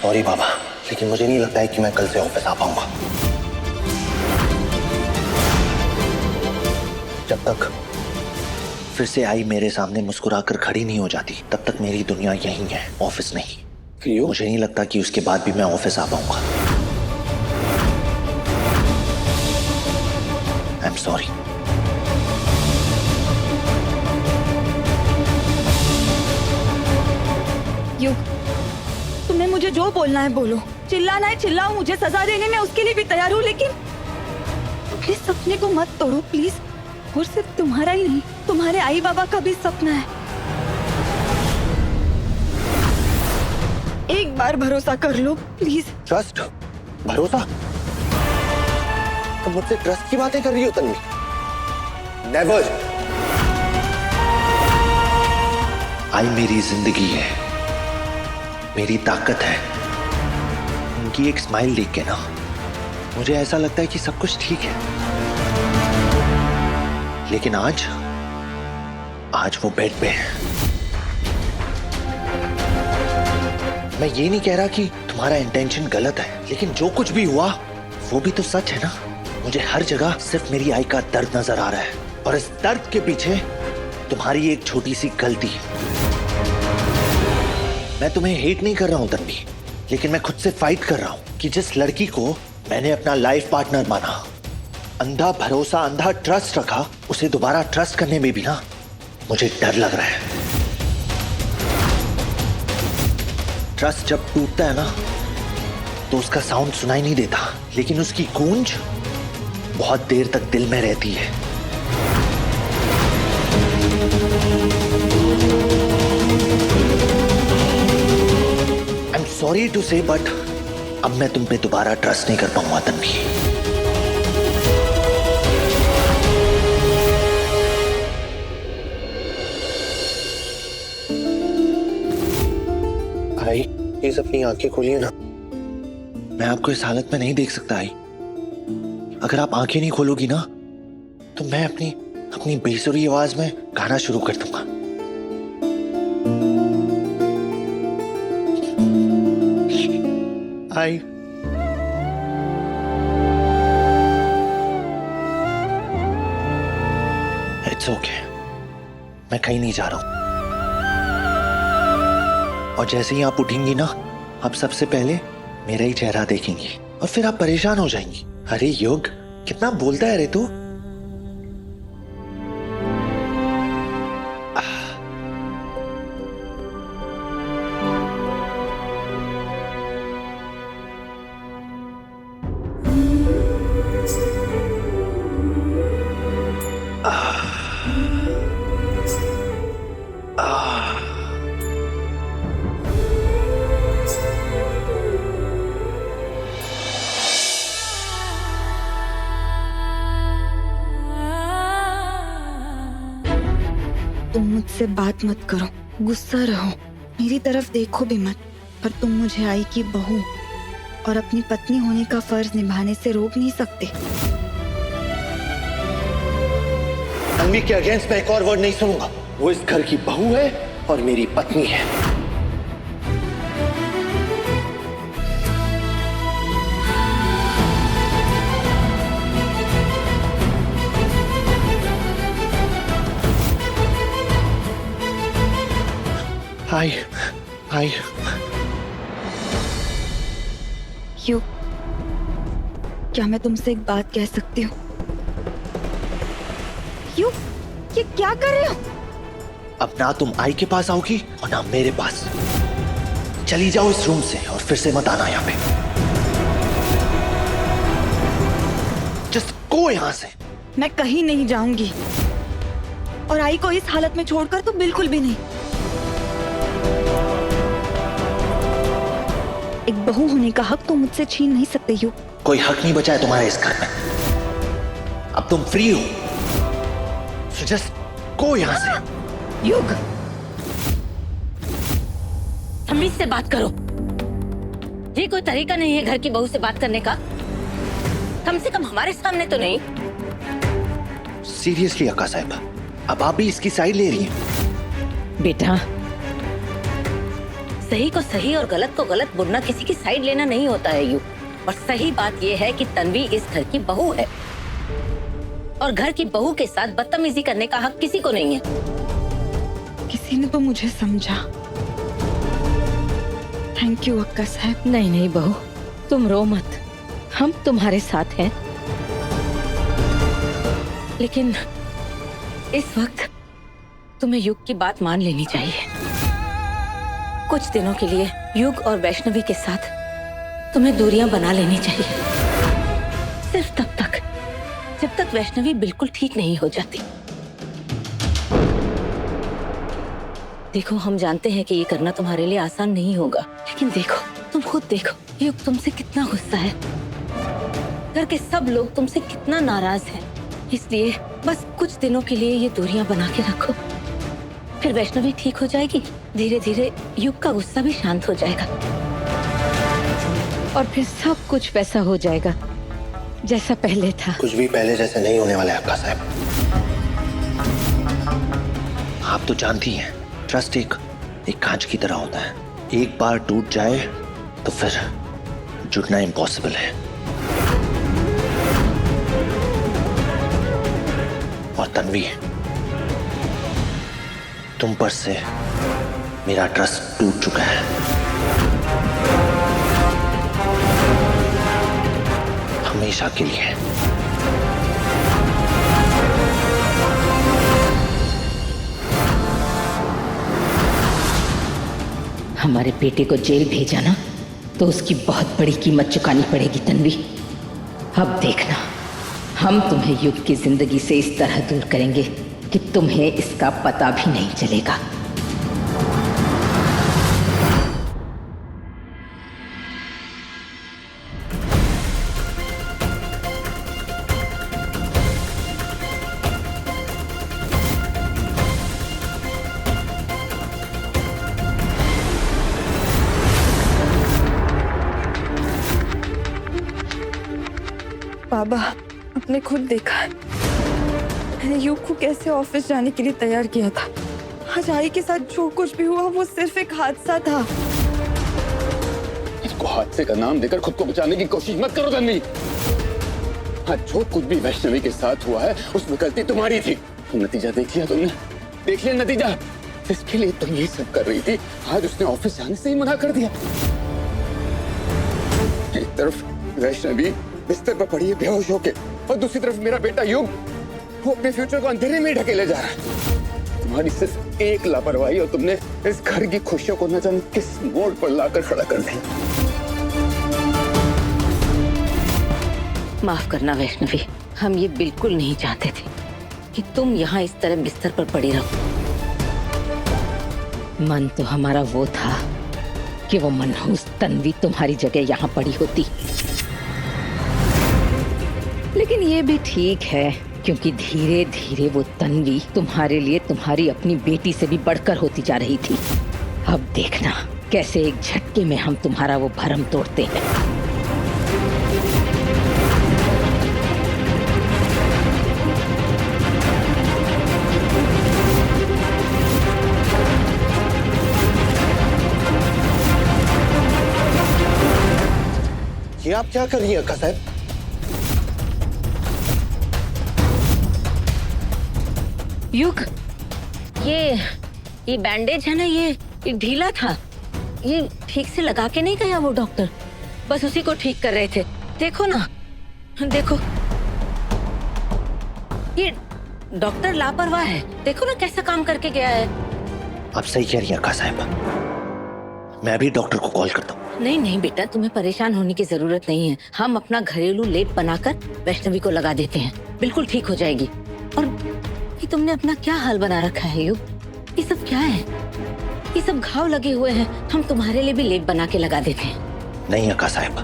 Sorry बाबा, लेकिन मुझे नहीं लगता है कि मैं कल से ऑफिस आ पाऊंगा। जब तक फिर से आई मेरे सामने मुस्कुराकर खड़ी नहीं हो जाती, तब तक मेरी दुनिया यहीं है, ऑफिस नहीं। क्यों? मुझे नहीं लगता कि उसके बाद भी मैं ऑफिस आ पाऊंगा। I am sorry. युग, तुमने मुझे जो बोलना है बोलो, चिल्लाना है चिल्लाओ, मुझे सजा देने में उसके लिए भी तैयार हूँ, लेकिन अपने सपने को मत तोड़ो प्लीज। और सिर्फ तुम्हारा ही नहीं, तुम्हारे आई बाबा का भी सपना है। एक बार भरोसा कर लो प्लीज। ट्रस्ट? भरोसा? तुम मुझसे ट्रस्ट की बातें कर रही हो तन्वी? नेवर। आई मेरी जिंदगी है, मेरी ताकत है। उनकी एक स्माइल देख के ना मुझे ऐसा लगता है कि सब कुछ ठीक है। लेकिन आज वो बेड पे है। मैं ये नहीं कह रहा कि तुम्हारा इंटेंशन गलत है, लेकिन जो कुछ भी हुआ वो भी तो सच है ना। मुझे हर जगह सिर्फ मेरी आई का दर्द नजर आ रहा है, और इस दर्द के पीछे तुम्हारी एक छोटी सी गलती है। मैं तुम्हें हेट नहीं कर रहा हूं तन्वी, लेकिन मैं खुद से फाइट कर रहा हूं कि जिस लड़की को मैंने अपना लाइफ पार्टनर माना, अंधा भरोसा, अंधा ट्रस्ट रखा, उसे दोबारा ट्रस्ट करने में भी ना मुझे डर लग रहा है। ट्रस्ट जब टूटता है ना तो उसका साउंड सुनाई नहीं देता, लेकिन उसकी गूंज बहुत देर तक दिल में रहती है। आई एम सॉरी टू से, बट अब मैं तुम पे दोबारा ट्रस्ट नहीं कर पाऊंगा तन्वी। आई, प्लीज अपनी आंखें खोलिए ना। मैं आपको इस हालत में नहीं देख सकता आई। अगर आप आंखें नहीं खोलोगी ना तो मैं अपनी बेसुरी आवाज में गाना शुरू कर दूंगा। आई, इट्स ओके, मैं कहीं नहीं जा रहा हूं। और जैसे ही आप उठेंगी ना, आप सबसे पहले मेरा ही चेहरा देखेंगी और फिर आप परेशान हो जाएंगी। अरे युग, कितना बोलता है रे तू। तुम मुझसे बात मत करो, गुस्सा रहो, मेरी तरफ देखो भी मत, पर तुम मुझे आई की बहू और अपनी पत्नी होने का फर्ज निभाने से रोक नहीं सकते। तन्वी के अगेंस्ट मैं एक और वर्ड नहीं सुनूंगा। वो इस घर की बहू है और मेरी पत्नी है। आई युग, क्या मैं तुमसे एक बात कह सकती हूँ? युग, ये क्या कर रहे हो? अब ना तुम आई के पास आओगी और ना मेरे पास। चली जाओ इस रूम से और फिर से मत आना यहाँ पे। जस्ट गो यहाँ से। मैं कहीं नहीं जाऊंगी, और आई को इस हालत में छोड़कर तो बिल्कुल भी नहीं। एक बहू होने का हक तुम मुझसे छीन नहीं सकते युग। कोई हक नहीं बचा है तुम्हारा इस घर में। अब तुम फ्री हो, सो जस्ट गो यहाँ से। युग, तमीज से बात करो। ये कोई तरीका नहीं है घर की बहू से बात करने का, कम से कम हमारे सामने तो नहीं। सीरियसली अक्का साहब, अब आप भी इसकी साइड ले रही हैं। बेटा, सही को सही और गलत को गलत बोलना किसी की साइड लेना नहीं होता है यू। और सही बात ये है कि तन्वी इस घर की बहू है और घर की बहू के साथ बदतमीजी करने का हक किसी को नहीं है। किसी ने तो मुझे समझा। थैंक यू अक्का साहब। नहीं नहीं बहू, तुम रो मत, हम तुम्हारे साथ हैं। लेकिन इस वक्त तुम्हें युग की बात मान लेनी चाहिए। कुछ दिनों के लिए युग और वैष्णवी के साथ तुम्हें दूरियां बना लेनी चाहिए, सिर्फ तब तक जब तक वैष्णवी बिल्कुल ठीक नहीं हो जाती। देखो, हम जानते हैं कि ये करना तुम्हारे लिए आसान नहीं होगा, लेकिन देखो, तुम खुद देखो, युग तुमसे कितना गुस्सा है, घर के सब लोग तुमसे कितना नाराज हैं। इसलिए बस कुछ दिनों के लिए ये दूरियां बना के रखो, फिर वैष्णवी ठीक हो जाएगी। धीरे धीरे युग का गुस्सा भी शांत हो जाएगा और फिर सब कुछ वैसा हो जाएगा जैसा पहले था। कुछ भी पहले जैसे नहीं होने वाला है अक्का साहब। आप तो जानती हैं, ट्रस्ट एक कांच की तरह होता है, एक बार टूट जाए तो फिर जुड़ना इम्पॉसिबल है। और तन्वी, तुम पर से मेरा ट्रस्ट टूट चुका है। हमेशा के लिए। हमारे बेटे को जेल भेजा ना, तो उसकी बहुत बड़ी कीमत चुकानी पड़ेगी तन्वी। अब देखना, हम तुम्हें युग की जिंदगी से इस तरह दूर करेंगे कि तुम्हें इसका पता भी नहीं चलेगा। बाबा, आपने खुद देखा है मैंने युग को कैसे ऑफिस जाने के लिए तैयार किया था। आज आई के साथ जो कुछ भी हुआ वो सिर्फ एक हादसा था। इसको हादसे का नाम देकर खुद को बचाने की कोशिश मत करो तन्वी। आज जो कुछ भी वैष्णवी के साथ हुआ है उसमें गलती तुम्हारी थी। नतीजा देख लिया तुमने, देख लिया नतीजा। इसके लिए तुम ये सब कर रही थी, आज उसने ऑफिस जाने से ही मना कर दिया। एक तरफ वैष्णवी बिस्तर पर पड़ी है बेहोश होके, और दूसरी तरफ मेरा बेटा युग, वो अपने फ्यूचर को अंधेरे में ढकेले जा रहा है। तुम्हारी सिर्फ एक लापरवाही और तुमने इस घर की खुशियों को न जाने किस मोड़ पर लाकर खड़ा कर दिया। माफ करना वैष्णवी, हम ये बिल्कुल नहीं चाहते थे कि तुम यहाँ इस तरह बिस्तर पर पड़ी रहो। मन तो हमारा वो था कि वो मनहूस तन्वी तुम्हारी जगह यहाँ पड़ी होती, लेकिन ये भी ठीक है क्योंकि धीरे धीरे वो तन्वी तुम्हारे लिए तुम्हारी अपनी बेटी से भी बढ़कर होती जा रही थी। अब देखना कैसे एक झटके में हम तुम्हारा वो भरम तोड़ते हैं। ये आप क्या कर रही हैं अक्का साहब? युग, ये बैंडेज है ना, ये ढीला था, ये ठीक से लगा के नहीं गया वो डॉक्टर, बस उसी को ठीक कर रहे थे। देखो ना, देखो, ये डॉक्टर लापरवाह है, देखो ना कैसा काम करके गया है। आप सही कह रही हैं अक्का साहब, मैं अभी डॉक्टर को कॉल करता हूँ। नहीं नहीं बेटा, तुम्हें परेशान होने की जरूरत नहीं है, हम अपना घरेलू लेप बनाकर वैष्णवी को लगा देते हैं, बिल्कुल ठीक हो जाएगी। और ये तुमने अपना क्या हाल बना रखा है युग, ये सब क्या है? ये सब घाव लगे हुए हैं, हम तुम्हारे लिए भी लेप बना के लगा देते हैं। नहीं अक्का साहब,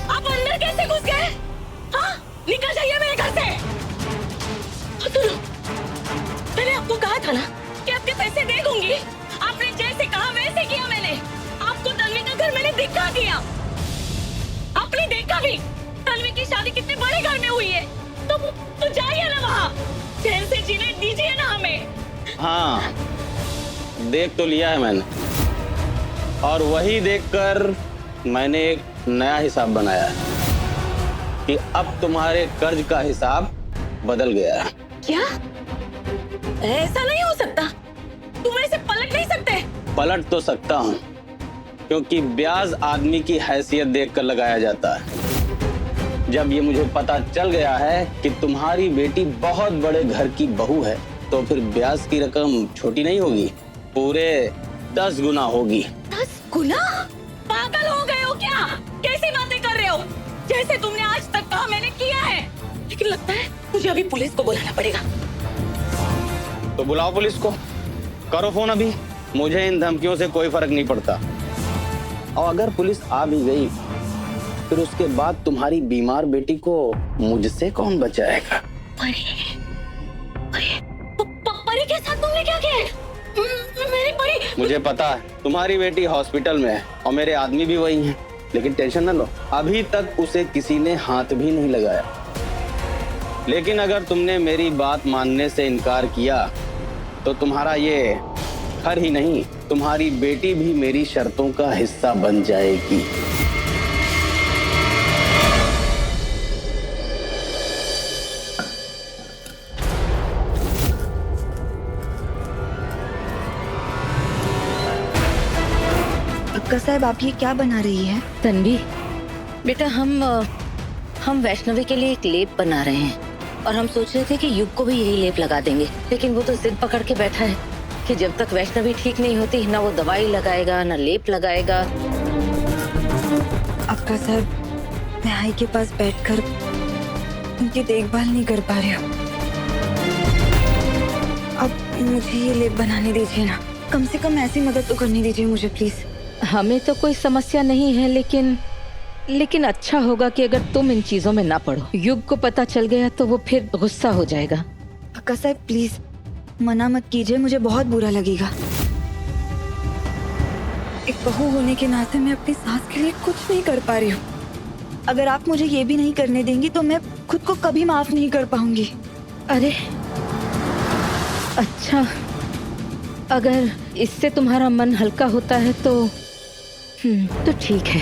आप अंदर कैसे घुस गए? निकल जाइए मेरे घर से। सुनो, मैंने आपको कहा था दिखा दिया। आपने देखा भी तन्वी की शादी कितने बड़े घर में हुई है। तो जाइए ना वहाँ, चैन से जीने दीजिए ना हमें। हाँ, देख तो लिया है मैंने, और वही देखकर मैंने एक नया हिसाब बनाया है कि अब तुम्हारे कर्ज का हिसाब बदल गया है। क्या? ऐसा नहीं हो सकता, तुम ऐसे पलट नहीं सकते। पलट तो सकता हूँ, क्योंकि ब्याज आदमी की हैसियत देखकर लगाया जाता है। जब ये मुझे पता चल गया है कि तुम्हारी बेटी बहुत बड़े घर की बहू है, तो फिर ब्याज की रकम छोटी नहीं होगी, पूरे 10 गुना होगी। 10 गुना? पागल हो गए हो क्या? कैसी बातें कर रहे हो? जैसे तुमने आज तक कहा मैंने किया है। लेकिन लगता है मुझे अभी पुलिस को बुलाना पड़ेगा। तो बुलाओ पुलिस को, करो फोन अभी। मुझे इन धमकियों से कोई फर्क नहीं पड़ता। और अगर पुलिस आ भी गई, फिर उसके बाद तुम्हारी बीमार बेटी को मुझसे कौन बचाएगा? परी के साथ तुमने क्या किया? मेरी परी। मुझे पता है तुम्हारी बेटी हॉस्पिटल में है और मेरे आदमी भी वही हैं, लेकिन टेंशन न लो, अभी तक उसे किसी ने हाथ भी नहीं लगाया। लेकिन अगर तुमने मेरी बात मानने से इनकार किया, तो तुम्हारा ये घर ही नहीं, तुम्हारी बेटी भी मेरी शर्तों का हिस्सा बन जाएगी। अक्का साहब, आप ये क्या बना रही है? तन्वी, बेटा हम वैष्णवी के लिए एक लेप बना रहे हैं, और हम सोच रहे थे कि युग को भी यही लेप लगा देंगे, लेकिन वो तो जिद पकड़ के बैठा है कि जब तक वैष्णवी ठीक नहीं होती, ना वो दवाई लगाएगा ना लेप लगाएगा। अक्का साहब, मैं आई के पास बैठकर उनकी देखभाल नहीं कर पा रही हूँ। अब मुझे ये लेप बनाने दीजिए ना, कम से कम ऐसी मदद तो करनी दीजिए मुझे प्लीज। हमें तो कोई समस्या नहीं है, लेकिन अच्छा होगा कि अगर तुम इन चीजों में ना पड़ो। युग को पता चल गया तो वो फिर गुस्सा हो जाएगा। अक्का साहब प्लीज मना मत कीजिए, मुझे बहुत बुरा लगेगा। एक बहू होने के नाते मैं अपनी सास के लिए कुछ नहीं कर पा रही हूँ। अगर आप मुझे ये भी नहीं करने देंगी तो मैं खुद को कभी माफ नहीं कर पाऊंगी। अरे अच्छा, अगर इससे तुम्हारा मन हल्का होता है तो ठीक है।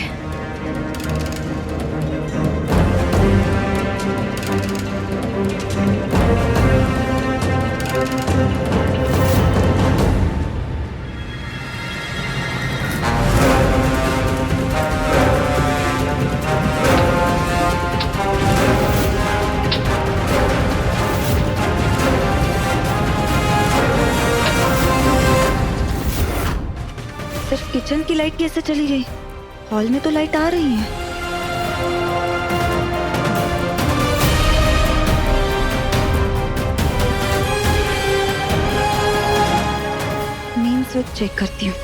सिर्फ किचन की लाइट कैसे चली गई? हॉल में तो लाइट आ रही है। मेन स्विच चेक करती हूँ।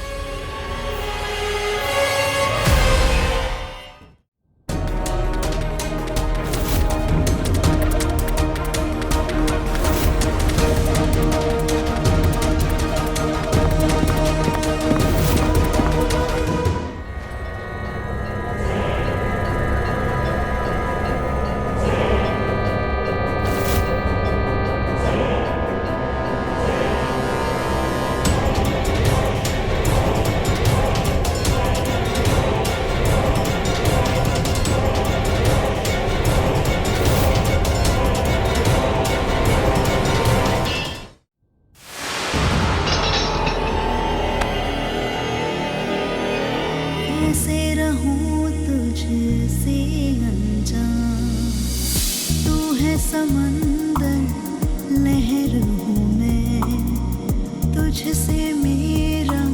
कैसे रहूं तुझसे अनजान, तू है समंदर लहर हूँ मैं, तुझसे मेरा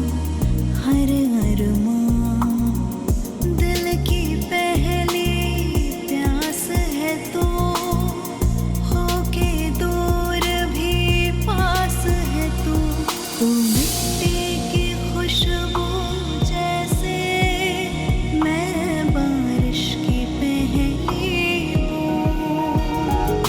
हर अरमान, दिल की पहली प्यास है तो होके दूर भी पास है तू मिट्टी की खुशबू जैसे मैं बारिश की पहली बूंद।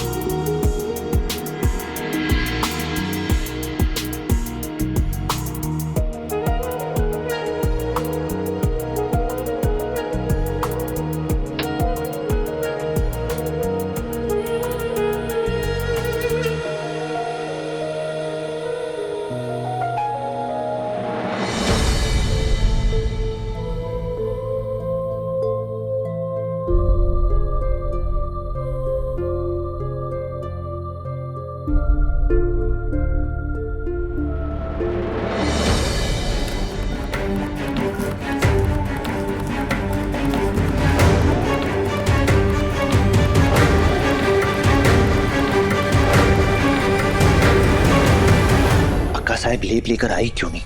साहब लेप लेकर आई क्यों नहीं?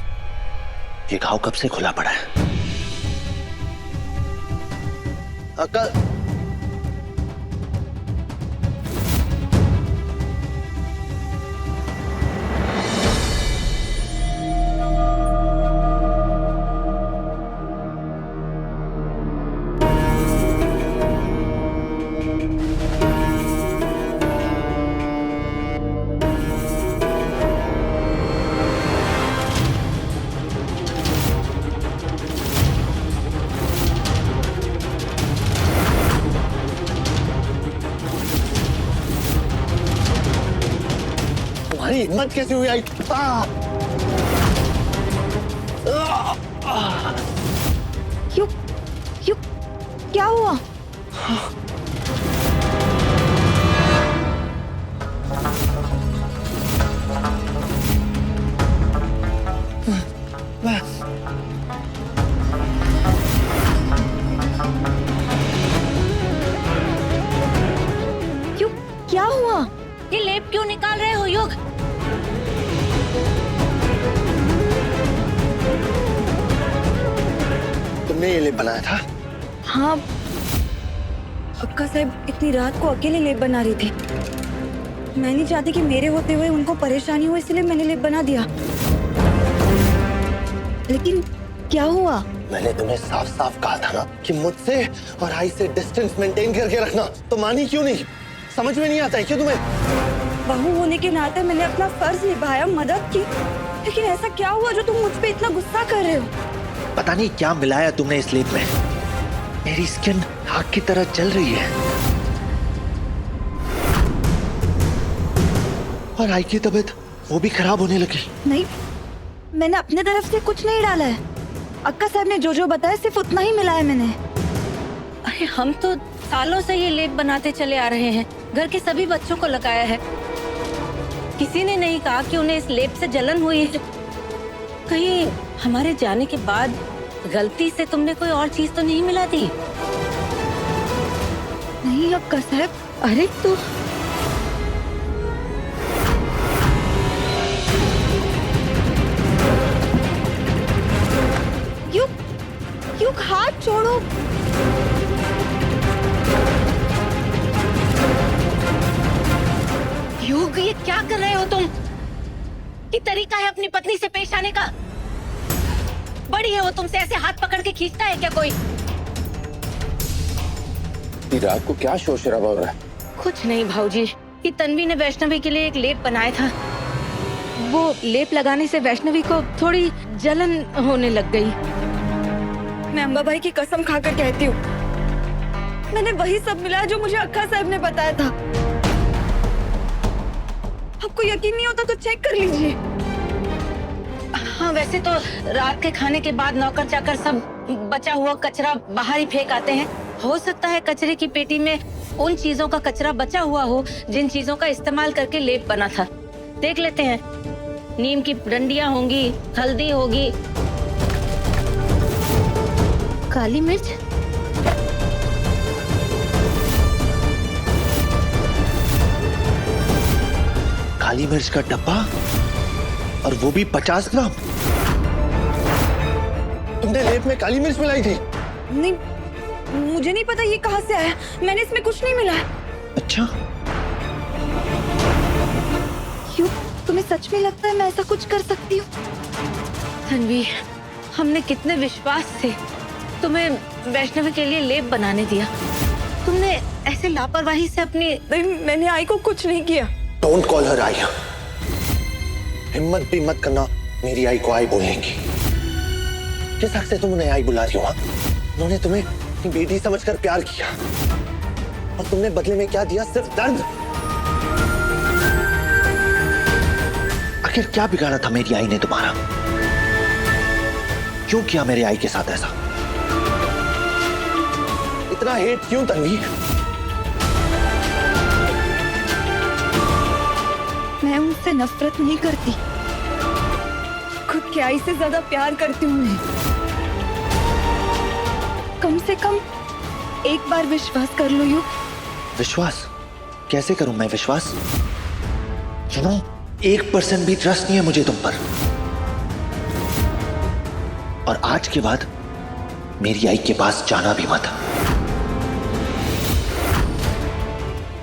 ये घाव कब से खुला पड़ा है? अक्का, तुम्हारी हिम्मत कैसे हुई आई? क्यों क्यों क्या हुआ? क्यों क्या हुआ? ये लेप क्यों निकाल रहे हो युग? तुमने ये लेप बनाया था? हाँ, अक्का साहब इतनी रात को अकेले लेप बना रही थी। मैं नहीं चाहती कि मेरे होते हुए उनको परेशानी हो, इसलिए मैंने लेप बना दिया। लेकिन क्या हुआ? मैंने तुम्हें साफ साफ कहा था ना कि मुझसे और आई से डिस्टेंस मेंटेन करके रखना। तो मानी क्यों नहीं? समझ में नहीं आता है क्यों तुम्हें? बहू होने के नाते मैंने अपना फर्ज निभाया, मदद की, लेकिन ऐसा क्या हुआ जो तुम मुझ पे इतना गुस्सा कर रहे हो? पता नहीं क्या मिलाया तुमने इस लेप में। मेरी स्किन आग की तरह जल रही है और आई की तबीयत वो भी खराब होने लगी। नहीं, मैंने अपने तरफ से कुछ नहीं डाला है। अक्का साहब ने जो बताया सिर्फ उतना ही मिलाया मैंने। अरे हम तो सालों से ये लेप बनाते चले आ रहे हैं, घर के सभी बच्चों को लगाया है। किसी ने नहीं कहा कि उन्हें इस लेप से जलन हुई है। कहीं हमारे जाने के बाद गलती से तुमने कोई और चीज तो नहीं मिला दी? नहीं अक्का साहब, अरे तो युग हाथ छोड़ो। युग, ये क्या कर रहे हो तुम? ये तरीका है अपनी पत्नी से पेश आने का? बड़ी है वो, तुमसे ऐसे हाथ पकड़ के खींचता है क्या कोई? रात को क्या शोर शराबा हो रहा है? कुछ नहीं भाऊजी, ये तन्वी ने वैष्णवी के लिए एक लेप बनाया था। वो लेप लगाने से वैष्णवी को थोड़ी जलन होने लग गई। मैं अम्बा भाई की कसम खाकर कहती हूँ, मैंने वही सब मिलाया जो मुझे अक्का साहब ने बताया था। आपको यकीन नहीं होता तो चेक कर लीजिए। हाँ, वैसे तो रात के खाने के बाद नौकर चाकर सब बचा हुआ कचरा बाहर ही फेंक आते हैं। हो सकता है कचरे की पेटी में उन चीजों का कचरा बचा हुआ हो जिन चीजों का इस्तेमाल करके लेप बना था। देख लेते हैं। नीम की डंडियां होंगी, हल्दी होगी, काली मिर्च, काली मिर्च का डब्बा, और वो भी 50 ग्राम। तुमने लेप में काली मिर्च मिलाई थी? नहीं, मुझे नहीं पता ये कहाँ से आया। मैंने इसमें कुछ नहीं मिलाया। अच्छा, क्यों? तुम्हें सच में लगता है मैं ऐसा कुछ कर सकती हूँ? तन्वी, हमने कितने विश्वास से तुम्हें वैष्णवी के लिए लेप बनाने दिया। तुमने ऐसे लापरवाही से अपनी... नहीं, मैंने आई को कुछ नहीं किया। डोंट कॉल हर आई। हिम्मत भी मत करना मेरी आई को आई बोलने की। किस हक से तुम उन्हें आई बुला रही हो? उन्होंने तुम्हें अपनी बेटी समझकर प्यार किया और तुमने बदले में क्या दिया? सिर्फ दर्द। आखिर क्या बिगाड़ा था मेरी आई ने तुम्हारा? क्यों किया मेरे आई के साथ ऐसा? इतना हेट क्यों तन्वी? मैं उनसे नफरत नहीं करती, खुद की आई से ज्यादा प्यार करती हूँ उन्हें। कम से कम एक बार विश्वास कर लो युग। विश्वास? कैसे करूं मैं विश्वास? सुनो, 1% भी ट्रस्ट नहीं है मुझे तुम पर। और आज के बाद मेरी आई के पास जाना भी मत।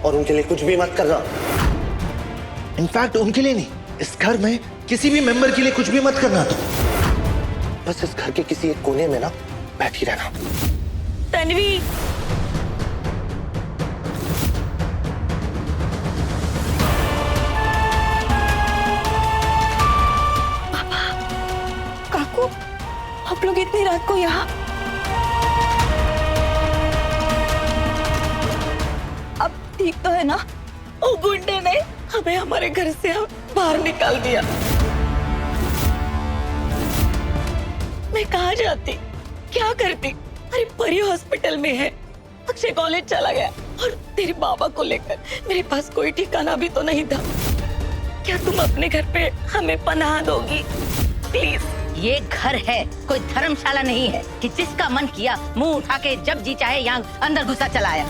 और उनके लिए कुछ भी मत करना। इनफैक्ट उनके लिए नहीं, इस घर में किसी भी मेंबर के लिए कुछ भी मत करना। तो बस इस घर के किसी एक कोने में ना बैठी रहना। तन्वी, काकू, आप लोग इतनी रात को यहाँ? अब ठीक तो है ना? ओ गुंडे ने हमें हमारे घर से बाहर निकाल दिया। मैं कहाँ जाती, क्या करती? अरे परी हॉस्पिटल में है, अक्षय कॉलेज चला गया और तेरे बाबा को लेकर मेरे पास कोई ठिकाना भी तो नहीं था। क्या तुम अपने घर पे हमें पनाह दोगी प्लीज? ये घर है, कोई धर्मशाला नहीं है कि जिसका मन किया मुंह उठा के जब जी चाहे यहाँ अंदर घुसा चला आया।